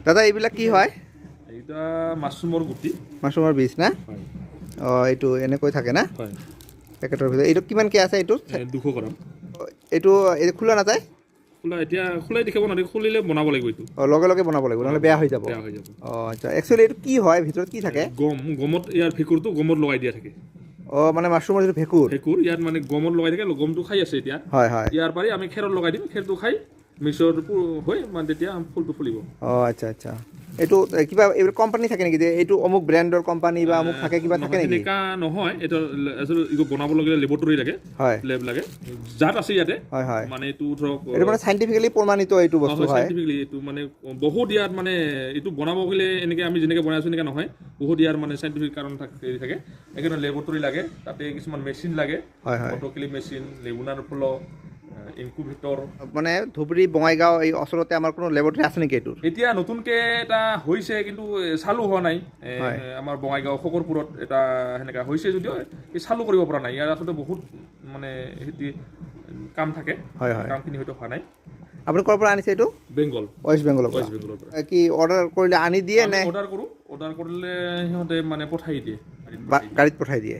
দাদা এইবিলাক কি হয়? এইটা মাছৰুমৰ গুটি। মাছৰুমৰ বীজ না? হয়। এইটো এনেকৈ থাকে না হয়। পেকেটৰ ভিতৰত। এইটো কিমানকৈ আছে এইটো? 200 গ্ৰাম। এইটো খোলা নাযায়? এতিয়া খোলাই দেখাব নোৱাৰি, খুলিলে বনাব লাগিব এইটো। লগে লগে বনাব লাগিব, নহ'লে বেয়া হৈ যাব। বেয়া হৈ যাব। আচ্ছা, একচুৱেলি এইটো কি হয়, ভিতৰত কি থাকে? গমত ইয়াৰ ভেঁকুৰটো গমত লগাই দিয়া থাকে। মানে মাছৰুমৰ যিটো ভেঁকুৰ ইয়াত মানে গমত লগাই থাকে, গমটো খাই আছে এতিয়া। হয় হয়। ইয়াৰ পাৰি আমি খেৰত লগাই দিম, খেৰটো খাই মিক্সৰ হৈ মানে তেতিয়া ফুলটো ফুলিব। আচ্ছা আচ্ছা। এইটো কিবা এইবোৰ কোম্পানী থাকে নেকি, যে এইটো অমুক ব্ৰেণ্ডৰ কোম্পানী বা অমুক থাকে, কিবা থাকে নেকি? এনেকা নহয়, এইটো বনাব লগিলে লেবৰেটৰী লাগে, হয়, লেব লাগে, জাত আছে ইয়াতে। হয় হয়। মানে এইটো ধৰক এইটো মানে চাইণ্টিফিকেলি প্ৰমাণিত এইটো বস্তু হয়। চাইণ্টিফিকেলি এইটো মানে বহুত ইয়াত মানে এইটো বনাব গ'লে এনেকৈ আমি যেনেকৈ বনাইছোঁ এনেকৈ নহয়, বহুত ইয়াৰ মানে চাইণ্টিফিক কাৰণ থাকে। সেইকাৰণে লেবৰেটৰী লাগে, তাতে কিছুমান মেচিন লাগে, হয় হয়। অট'ক্লিপ মেচিন, লেগুনাৰ ফল, ইনকুবেটৰ। মানে ধুবুৰী বঙাইগাঁও এই ওচৰতে আমাৰ কোনো লেবৰেটৰী আছে নেকি এইটোৰ? এতিয়া নতুনকৈ এটা হৈছে, কিন্তু চালু হোৱা নাই। আমাৰ বঙাইগাঁও শকৰপুৰত এটা সেনেকুৱা হৈছে যদিও চালু কৰিব পৰা নাই। ইয়াৰ আচলতে বহুত মানে কাম থাকে, হয় হয়। কামখিনি হয়তো হোৱা নাই। আপুনি ক'ৰ পৰা আনিছে এইটো? বেংগল। ৱেষ্ট বেংগলৰ পৰা। কি অৰ্ডাৰ কৰিলে আনি দিয়ে নে? অৰ্ডাৰ কৰিলে সিহঁতে মানে পঠাই দিয়ে, গাড়ীত পঠাই দিয়ে?